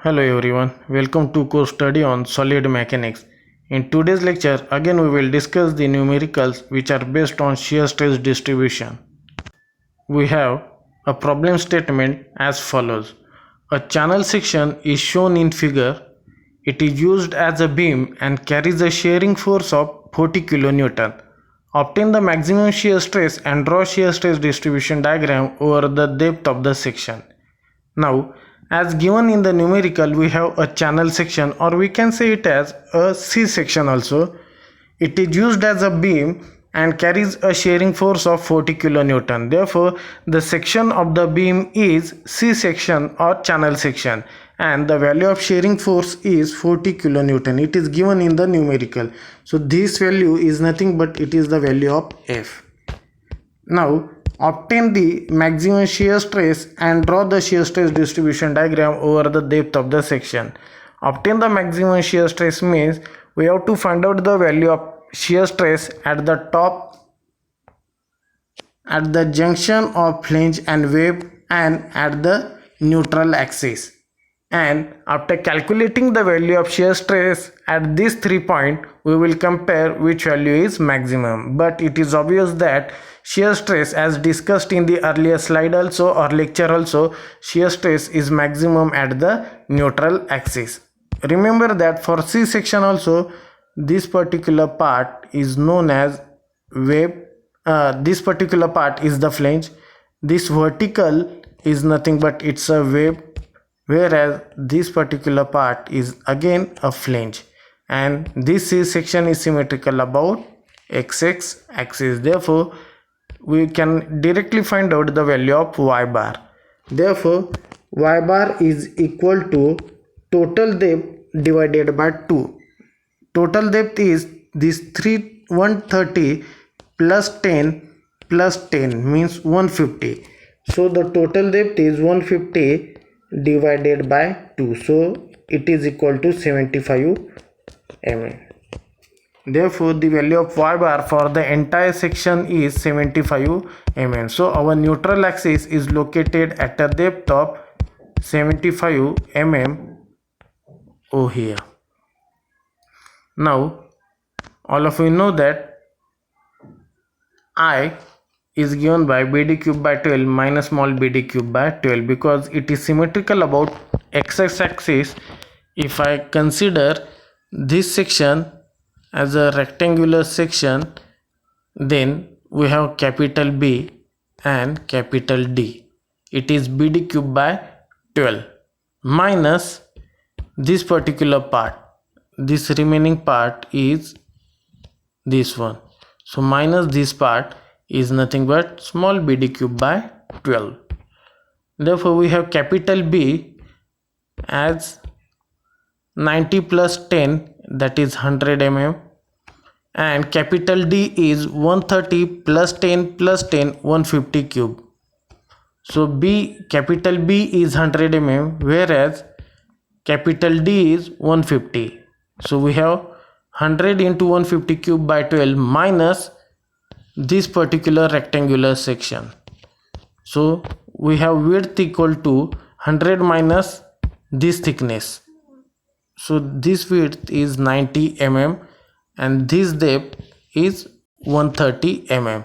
Hello everyone, welcome to course study on solid mechanics. In today's lecture, again we will discuss the numericals which are based on shear stress distribution. We have a problem statement as follows. A channel section is shown in figure. It is used as a beam and carries a shearing force of 40 kN. Obtain the maximum shear stress and draw shear stress distribution diagram over the depth of the section. Now, as given in the numerical, we have a channel section, or we can say it as a C section also. It is used as a beam and carries a shearing force of 40 kN. Therefore, the section of the beam is C section or channel section, and the value of shearing force is 40 kN. It is given in the numerical. So this value is nothing but it is the value of F. Now, obtain the maximum shear stress and draw the shear stress distribution diagram over the depth of the section. Obtain the maximum shear stress means we have to find out the value of shear stress at the top, at the junction of flange and web, and at the neutral axis. And after calculating the value of shear stress at these 3 points, we will compare which value is maximum. But it is obvious that shear stress, as discussed in the earlier slide also or lecture also, shear stress is maximum at the neutral axis. Remember that for C section also, this particular part is known as web. This particular part is the flange. This vertical is nothing but it's a web, whereas this particular part is again a flange, and this C section is symmetrical about XX axis. Therefore, we can directly find out the value of Y bar. Therefore, Y bar is equal to total depth divided by 2. Total depth is this 130 plus 10 plus 10 means 150. So the total depth is 150 divided by 2. So it is equal to 75 mm. Therefore, the value of Y bar for the entire section is 75 mm. So our neutral axis is located at a depth of 75 mm over here. Now, all of you know that I is given by BD cube by 12 minus small bd cube by 12 because it is symmetrical about x axis. If I consider this section as a rectangular section, then we have capital B and capital D. It is BD cube by 12 minus this particular part. This remaining part is this one. So minus this part is nothing but small bd cube by 12. Therefore, we have capital B as 90 plus 10, that is 100 mm, and capital D is 130 plus 10 plus 10, 150 cube. So capital B is 100 mm, whereas capital D is 150. So we have 100 into 150 cube by 12 minus this particular rectangular section. So we have width equal to 100 minus this thickness. So this width is 90 mm and this depth is 130 mm.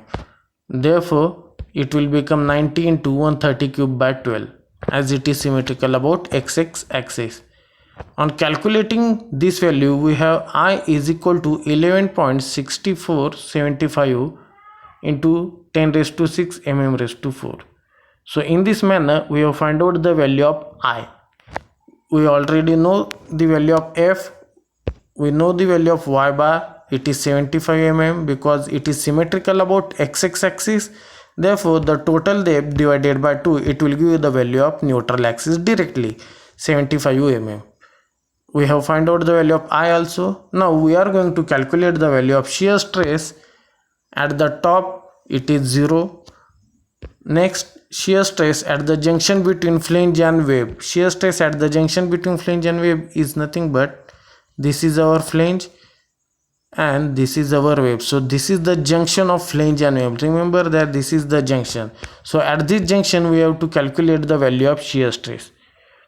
Therefore, it will become 90 into 130 cube by 12 as it is symmetrical about XX axis. On calculating this value, we have I is equal to 11.6475 into 10 raised to 6 mm raised to 4. So in this manner, we have found out the value of I. We already know the value of F. We know the value of Y bar. It is 75 mm because it is symmetrical about XX axis. Therefore, the total depth divided by 2, it will give you the value of neutral axis directly, 75 mm. We have found out the value of I also. Now we are going to calculate the value of shear stress. At the top it is 0. Next, shear stress at the junction between flange and web. Shear stress at the junction between flange and web is nothing but this is our flange and this is our web. So this is the junction of flange and web. Remember that this is the junction. So at this junction we have to calculate the value of shear stress.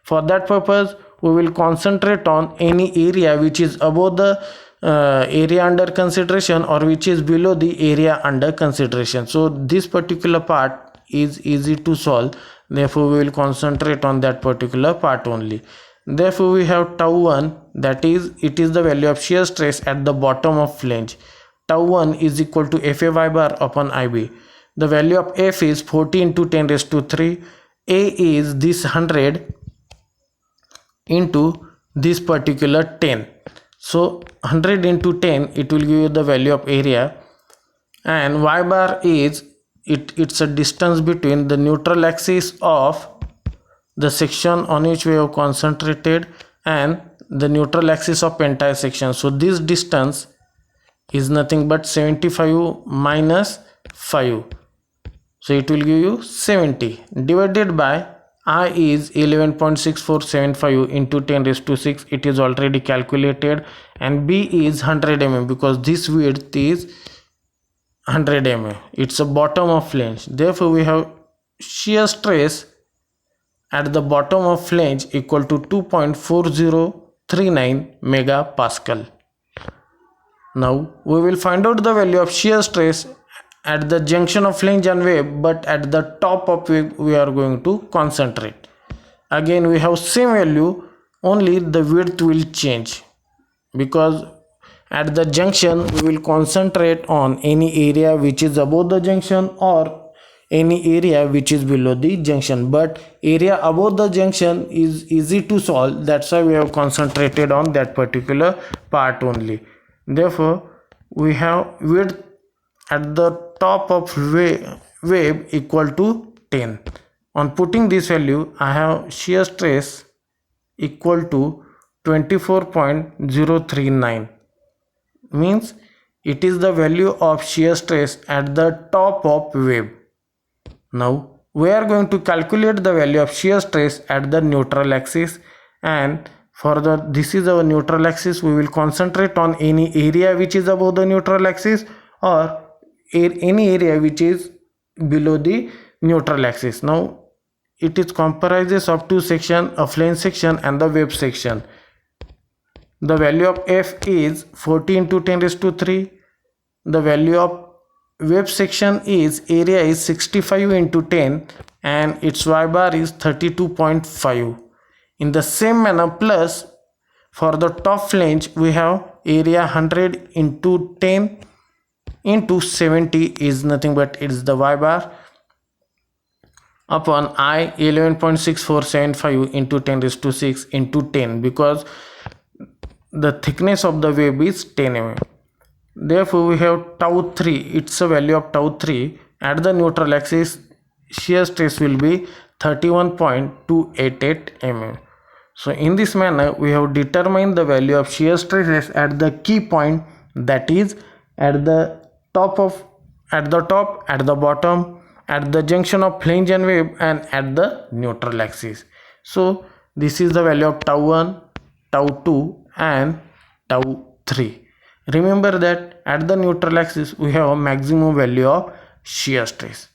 For that purpose, we will concentrate on any area which is above the area under consideration or which is below the area under consideration. So this particular part is easy to solve, therefore we will concentrate on that particular part only. Therefore we have tau 1, that is, it is the value of shear stress at the bottom of flange. Tau 1 is equal to Fa y bar upon Ib. The value of F is 40 into 10 raised to 3. A is this 100 into this particular 10. So 100 into 10, it will give you the value of area, and y bar is it's a distance between the neutral axis of the section on which we have concentrated and the neutral axis of entire section. So this distance is nothing but 75 minus 5. So it will give you 70 divided by I is 11.6475 into 10 raised to 6. It is already calculated, and B is 100 mm because this width is 100 mm. It's a bottom of flange. Therefore we have shear stress at the bottom of flange equal to 2.4039 megapascal. Now we will find out the value of shear stress at the junction of flange and web, but at the top of web we are going to concentrate. Again we have same value, only the width will change, because at the junction we will concentrate on any area which is above the junction or any area which is below the junction, but area above the junction is easy to solve, that's why we have concentrated on that particular part only. Therefore we have width at the top of wave equal to 10. On putting this value, I have shear stress equal to 24.039, means it is the value of shear stress at the top of wave. Now we are going to calculate the value of shear stress at the neutral axis, and for this is our neutral axis, we will concentrate on any area which is above the neutral axis or any area which is below the neutral axis. Now it is comprises of two sections, a flange section and the web section. The value of F is 40 into 10 raised to 3. The value of web section is area is 65 into 10 and its y bar is 32.5. In the same manner, plus for the top flange we have area 100 into 10 into 70 is nothing but it's the y bar upon I 11.6475 into 10 raised to 6 into 10, because the thickness of the web is 10 mm. Therefore we have tau 3, it's a value of tau 3 at the neutral axis. Shear stress will be 31.288 mm. So in this manner we have determined the value of shear stresses at the key point, that is at the top, at the bottom, at the junction of flange and web, and at the neutral axis. So this is the value of tau 1, tau 2 and tau 3. Remember that at the neutral axis we have a maximum value of shear stress.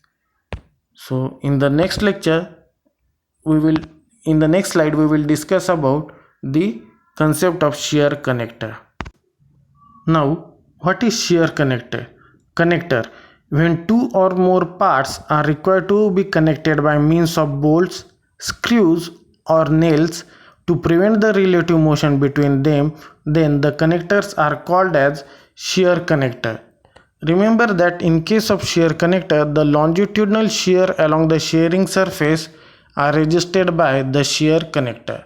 So in the next lecture in the next slide we will discuss about the concept of shear connector. Now what is shear connector? When two or more parts are required to be connected by means of bolts, screws or nails to prevent the relative motion between them, then the connectors are called as shear connector. Remember that in case of shear connector, the longitudinal shear along the shearing surface are registered by the shear connector.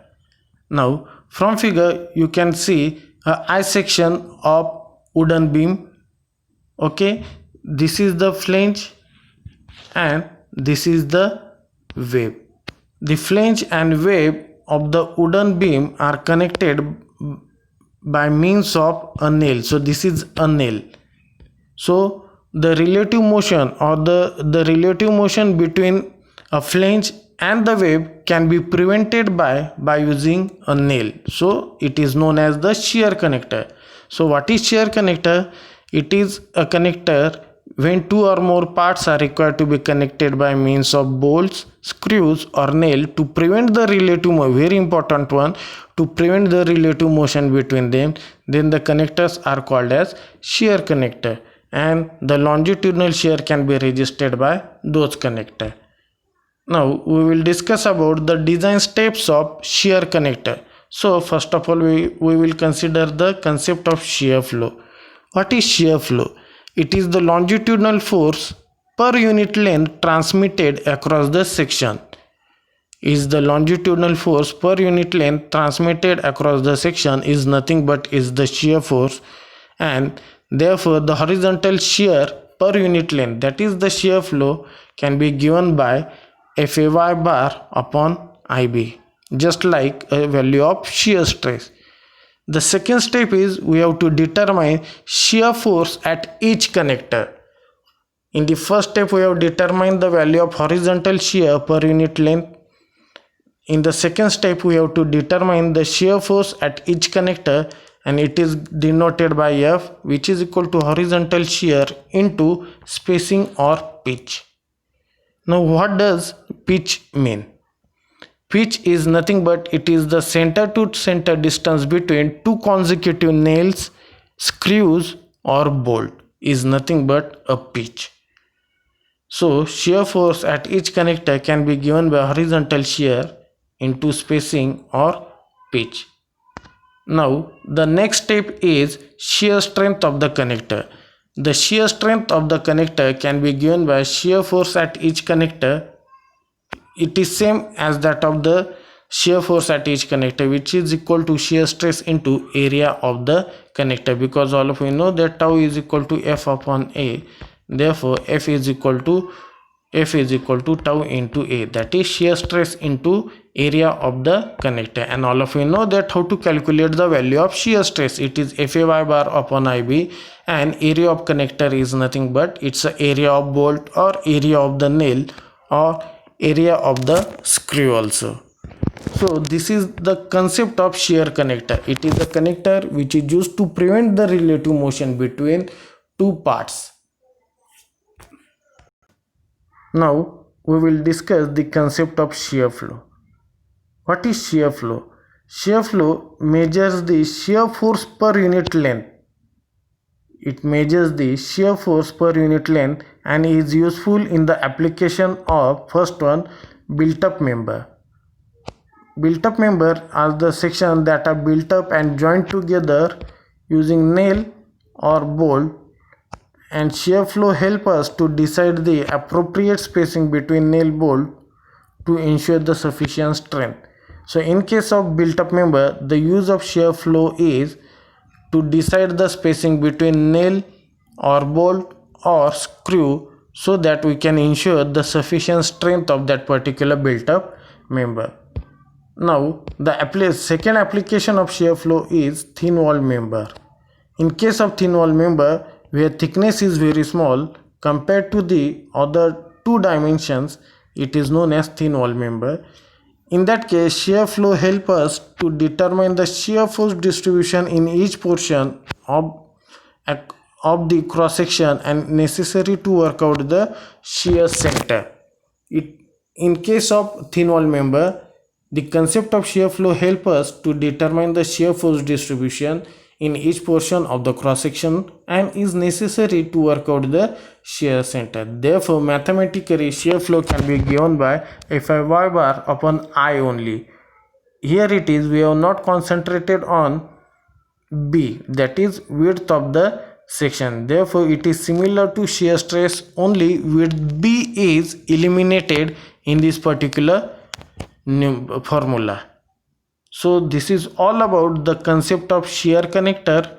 Now from figure you can see a I section of wooden beam. Okay, this is the flange and this is the web. The flange and web of the wooden beam are connected by means of a nail. So this is a nail. So the relative motion or the relative motion between a flange and the web can be prevented by using a nail. So it is known as the shear connector. So what is shear connector? It is a connector when two or more parts are required to be connected by means of bolts, screws or nail to prevent the relative, very important one, to prevent the relative motion between them, then the connectors are called as shear connector, and the longitudinal shear can be resisted by those connector. Now we will discuss about the design steps of shear connector. So first of all we will consider the concept of shear flow. What is shear flow? It is the longitudinal force per unit length transmitted across the section. Is the longitudinal force per unit length transmitted across the section is nothing but is the shear force, and therefore the horizontal shear per unit length, that is the shear flow, can be given by Fay bar upon Ib, just like a value of shear stress. The second step is we have to determine shear force at each connector. In the first step we have determined the value of horizontal shear per unit length. In the second step we have to determine the shear force at each connector, and it is denoted by F, which is equal to horizontal shear into spacing or pitch. Now what does pitch mean? Pitch is nothing but it is the center to center distance between two consecutive nails, screws or bolt is nothing but a pitch. So shear force at each connector can be given by horizontal shear into spacing or pitch. Now the next step is shear strength of the connector. The shear strength of the connector can be given by shear force at each connector. It is same as that of the shear force at each connector, which is equal to shear stress into area of the connector, because all of you know that tau is equal to F upon A. Therefore F is equal to tau into A, that is shear stress into area of the connector. And all of you know that how to calculate the value of shear stress. It is Fay bar upon Ib, and area of connector is nothing but it's the area of bolt or area of the nail or area of the screw also. So this is the concept of shear connector. It is a connector which is used to prevent the relative motion between two parts. Now we will discuss the concept of shear flow. What is shear flow? Shear flow measures the shear force per unit length. It measures the shear force per unit length and is useful in the application of first one, built up member. Built up member are the sections that are built up and joined together using nail or bolt, and shear flow help us to decide the appropriate spacing between nail bolt to ensure the sufficient strength. So in case of built up member, the use of shear flow is to decide the spacing between nail or bolt or screw so that we can ensure the sufficient strength of that particular built up member. Now the second application of shear flow is thin wall member. In case of thin wall member, where thickness is very small compared to the other two dimensions, it is known as thin wall member. In that case, shear flow help us to determine the shear force distribution in each portion of the cross section and necessary to work out the shear center. In case of thin wall member, the concept of shear flow help us to determine the shear force distribution in each portion of the cross section and is necessary to work out the shear center. Therefore mathematically shear flow can be given by Fy bar upon I only. Here it is, we have not concentrated on B, that is width of the section. Therefore it is similar to shear stress, only width B is eliminated in this particular formula. So this is all about the concept of shear connector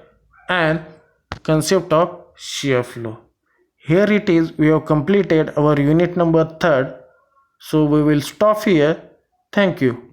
and concept of shear flow. Here it is, we have completed our unit number 3rd. So we will stop here. Thank you.